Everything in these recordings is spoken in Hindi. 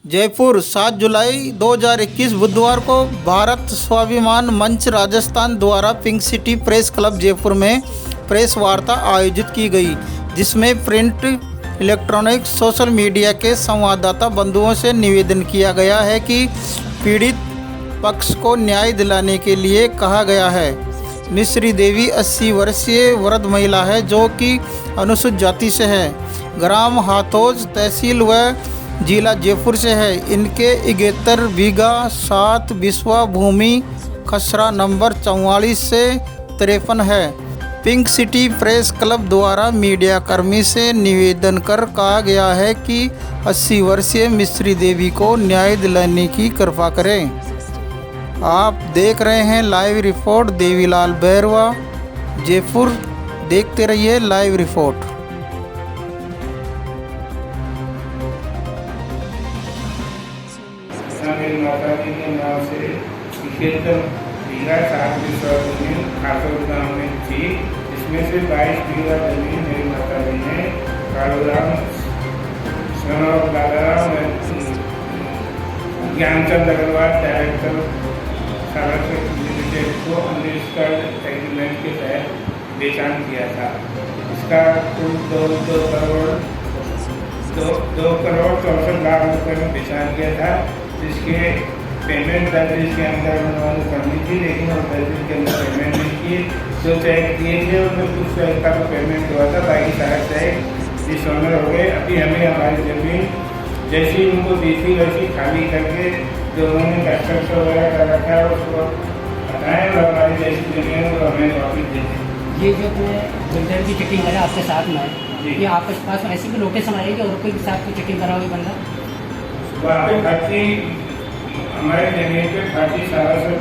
जयपुर 7 जुलाई 2021 बुधवार को भारत स्वाभिमान मंच राजस्थान द्वारा pink city press club Jaipur में प्रेस वार्ता आयोजित की गई, जिसमें प्रिंट, इलेक्ट्रॉनिक, सोशल मीडिया के संवाददाता बंधुओं से निवेदन किया गया है कि पीड़ित पक्ष को न्याय दिलाने के लिए कहा गया है। मिश्री देवी 80 वर्षीय वृद्ध महिला है जो कि अनुसूचित जाति से है, ग्राम हाथोज, तहसील व जिला जयपुर से है। इनके 71 बीघा 7 बिस्वा भूमि खसरा नंबर 44 से 53 है। पिंक सिटी प्रेस क्लब द्वारा मीडिया कर्मी से निवेदन कर कहा गया है कि 80 वर्षीय मिश्री देवी को न्याय दिलाने की कृपा करें। आप देख रहे हैं लाइव रिपोर्ट देवीलाल बैरवा, जयपुर। देखते रहिए लाइव रिपोर्ट। मेरी माता जी के नाम से 71 बीघा 7 बिस्वा जमीन खासोद गाँव में थी। इसमें से 22 बीघा जमीन मेरी माता जी ने कालूराम दादाराम ज्ञानचंद अग्रवाल डायरेक्टर सारासत लिमिटेड को अनरजिस्टर्ड एग्रीमेंट के तहत बेचान किया था। इसका कुल 2 करोड़ 64 लाख रुपए में बेचान किया था, जिसके पेमेंट 10 दिन के अंदर उन्होंने करनी थी, लेकिन वो 10 दिन के अंदर पेमेंट नहीं की। जो चेक दिए थे उनमें कुछ चेक का तो पेमेंट हुआ था, बाकी सारा चेक डिसऑनर हो गए। अभी हमें हमारी ज़मीन जैसी उनको दी थी वैसी खाली करके जो उन्होंने कंस्ट्रक्शन वगैरह कर रखा है उसको हटाएँ और हमारी जैसी ज़मीन है वो हमें वापस दे दें। ये जो बिल्डर की चिटिंग है आपके साथ में, ये आपके पास ऐसी भी लोकेशन आएगी और कोई के साथ कोई चिटिंग करा हुई बंदा वहाँ पे खाती हमारे जमीन पे खाती सारासत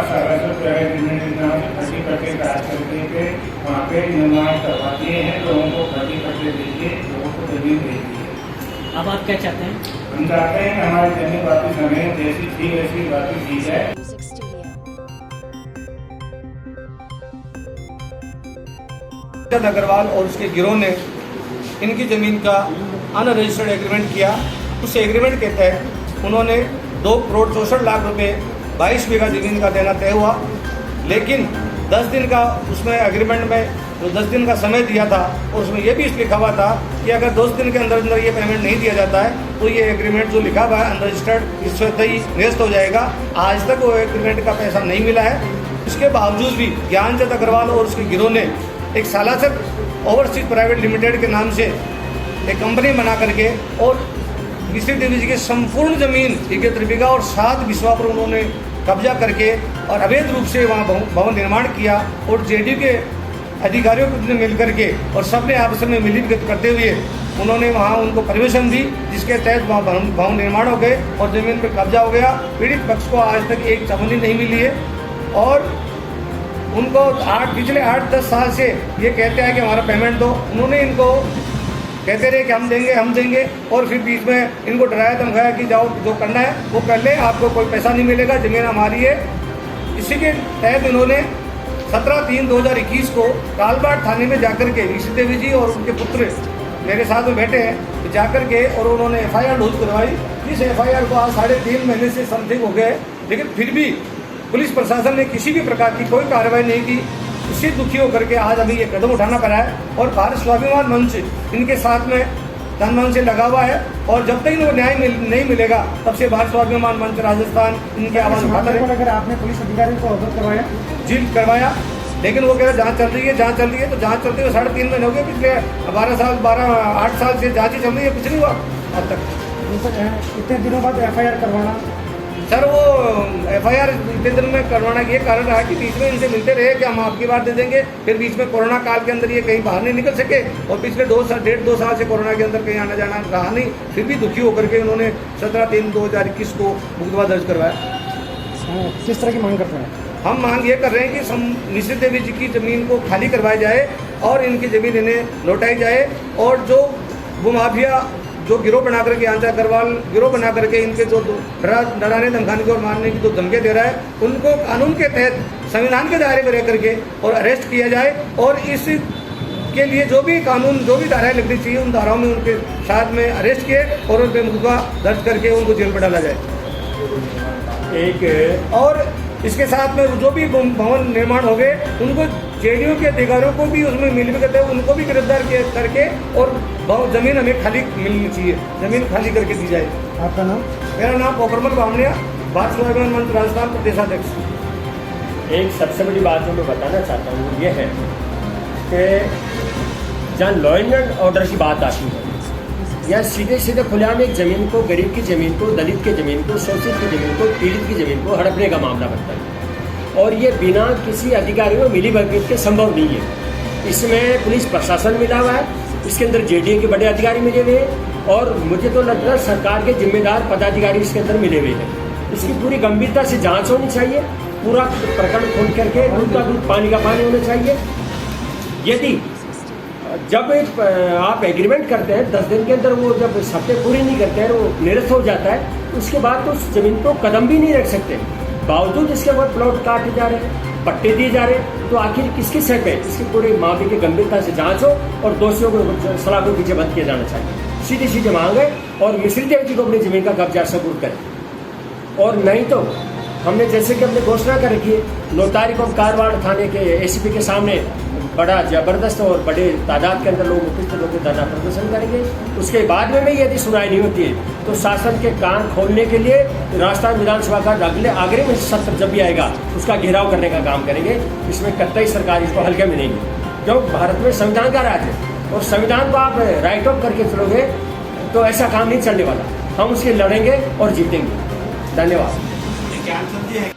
सारासत एग्रीमेंट के नाम से खाती पट्टे काट करके पे वहाँ पे निर्माण करवा दिए हैं। लोगों को खाती पट्टे दीजिए, लोगों को जमीन दे दीजिए। अब आप क्या चाहते हैं? हम चाहते हैं कि हमारी जमीन वापस हमें जैसी थी वैसी वापस दी जाए। अग्रवाल और उसके गिरोह ने इनकी ज़मीन का अनरजिस्टर्ड एग्रीमेंट किया। उस एग्रीमेंट के तहत उन्होंने 2 करोड़ 64 लाख रुपए 22 बीघा ज़मीन का देना तय हुआ, लेकिन 10 दिन का उसमें एग्रीमेंट में जो 10 दिन का समय दिया था और उसमें यह भी लिखा हुआ था कि अगर 10 दिन के अंदर ये पेमेंट नहीं दिया जाता है तो ये एग्रीमेंट जो लिखा हुआ है अनरजिस्टर्ड इससे ही निरस्त हो जाएगा। आज तक वो एग्रीमेंट का पैसा नहीं मिला है। इसके बावजूद भी ज्ञानचंद अग्रवाल और उसके गिरोह ने एक सालासर ओवरसीज प्राइवेट लिमिटेड के नाम से एक कंपनी बना करके और मिश्री देवी जी की संपूर्ण ज़मीन 71 बीघा और 7 बिस्वा पर उन्होंने कब्जा करके और अवैध रूप से वहाँ भवन निर्माण किया। और जेडीयू के अधिकारियों ने मिल करके और सबने आपस में मिलीभगत करते हुए उन्होंने वहाँ उनको परमिशन दी, जिसके तहत वहाँ भवन निर्माण हो गए और ज़मीन पर कब्जा हो गया। पीड़ित पक्ष को आज तक एक चमनी नहीं मिली है और उनको पिछले 8-10 साल से ये कहते हैं कि हमारा पेमेंट दो। उन्होंने इनको कहते रहे कि हम देंगे और फिर बीच में इनको डराया धमकाया कि जाओ जो करना है वो कर ले, आपको कोई पैसा नहीं मिलेगा, ज़मीन हमारी है। इसी के तहत इन्होंने 17/3/2021 को कालबाट थाने में जाकर के मिश्री देवी जी और उनके पुत्र मेरे साथ में बैठे हैं, जाकर के और उन्होंने FIR लॉन्च करवाई। इस FIR को आज 3.5 महीने से समथिंग हो गए, लेकिन फिर भी पुलिस प्रशासन ने किसी भी प्रकार की कोई कार्रवाई नहीं की। इससे दुखी होकर के आज अभी ये कदम उठाना पड़ा है और भारत स्वाभिमान मंच इनके साथ में तन मन से लगा हुआ है। और जब तक इनको न्याय नहीं मिलेगा तब से भारत स्वाभिमान मंच राजस्थान इनके आवाज़ उठाता है। अगर आपने पुलिस अधिकारी को अवगत करवाया? जी करवाया, लेकिन वो कह रहे जाँच चल रही है तो जाँच चलते हुए 3.5 महीने हो गए। पिछले 8 साल से जाँच ही चल रही है, कुछ नहीं हुआ अब तक। इतने दिनों बाद FIR करवाना? सर वो FIR इतने दिन में करवाना ये कारण रहा कि बीच में इनसे मिलते रहे कि हम आपकी बार दे देंगे, फिर बीच में कोरोना काल के अंदर ये कहीं बाहर नहीं निकल सके और पिछले 1.5-2 साल से कोरोना के अंदर कहीं आना जाना रहा नहीं। फिर भी दुखी होकर के उन्होंने 17/3/2021 को मुकदमा दर्ज करवाया। किस तरह की मांग करते हैं? हम मांग ये कर रहे हैं कि मिश्री देवी जी की ज़मीन को खाली करवाई जाए और इनकी ज़मीन इन्हें लौटाई जाए। और जो भूमाफिया जो गिरोह बना करके ज्ञानचंद अग्रवाल गिरोह बना करके इनके जो डराने धमकाने की और मारने की जो धमकियाँ दे रहा है, उनको कानून के तहत संविधान के दायरे में रह करके और अरेस्ट किया जाए और इस के लिए जो भी कानून, जो भी धाराएं लगनी चाहिए, उन धाराओं में उनके साथ में अरेस्ट किए और उन पर मुकदमा दर्ज करके उनको जेल में डाला जाए। और इसके साथ में जो भी भवन निर्माण हो गए उनको जेडीयू के अधिकारियों को भी उसमें मिलकर उनको भी गिरफ्तार करके और जमीन हमें खाली मिलनी चाहिए, जमीन खाली करके दी जाए। आपका नाम? मेरा नाम पोखरमल बामणिया, भारत स्वाभिमान मंच राजस्थान प्रदेशाध्यक्ष। एक सबसे बड़ी बात जो मैं बताना चाहता हूँ वो ये है कि जहाँ लॉ एंड ऑर्डर की बात आती है या सीधे सीधे खुलेआम एक ज़मीन को, गरीब की ज़मीन को, दलित की ज़मीन को, शोषित की ज़मीन को, पीड़ित की ज़मीन को हड़पने का मामला बनता है और ये बिना किसी अधिकारी में मिली भगत के संभव नहीं है। इसमें पुलिस प्रशासन मिला हुआ है, इसके अंदर जेडीए के बड़े अधिकारी मिले हुए हैं और मुझे तो लगता है सरकार के जिम्मेदार पदाधिकारी इसके अंदर मिले हुए हैं। इसकी पूरी गंभीरता से जाँच होनी चाहिए, पूरा प्रकरण खोल करके दूध का दूध पानी का पानी होना चाहिए। यदि जब आप एग्रीमेंट करते हैं 10 दिन के अंदर वो जब शर्तें पूरी नहीं करते हैं, वो निरस्त हो जाता है, उसके बाद तो उस जमीन को कदम भी नहीं रख सकते, बावजूद इसके बाद प्लॉट काटे जा रहे हैं, पट्टे दिए जा रहे हैं, तो आखिर किसकी शक है? इसकी पूरी मामले की गंभीरता से जांच हो और दोषियों को सलाखों के पीछे बंद किया जाना चाहिए। सीधी सीधी मांग है और मिश्री देव जी को अपनी जमीन का कब्जा सबूत करें और नहीं तो हमने जैसे कि हमने घोषणा कर रखी है 9 तारीख को कारवाड़ थाने के एसीपी के सामने बड़ा जबरदस्त और बड़े तादाद के अंदर लोग उपस्थित होकर धरना प्रदर्शन करेंगे। उसके बाद में यदि सुनाई नहीं होती है तो शासन के कान खोलने के लिए राजस्थान विधानसभा का अग्रिम सत्र जब भी आएगा उसका घेराव करने का काम करेंगे। इसमें कतई सरकार इसको हल्के में नहीं लेगी, क्योंकि भारत में संविधान का राज है और संविधान को आप राइट ऑफ करके चलोगे तो ऐसा काम नहीं चलने वाला। हम उसके लड़ेंगे और जीतेंगे। धन्यवाद।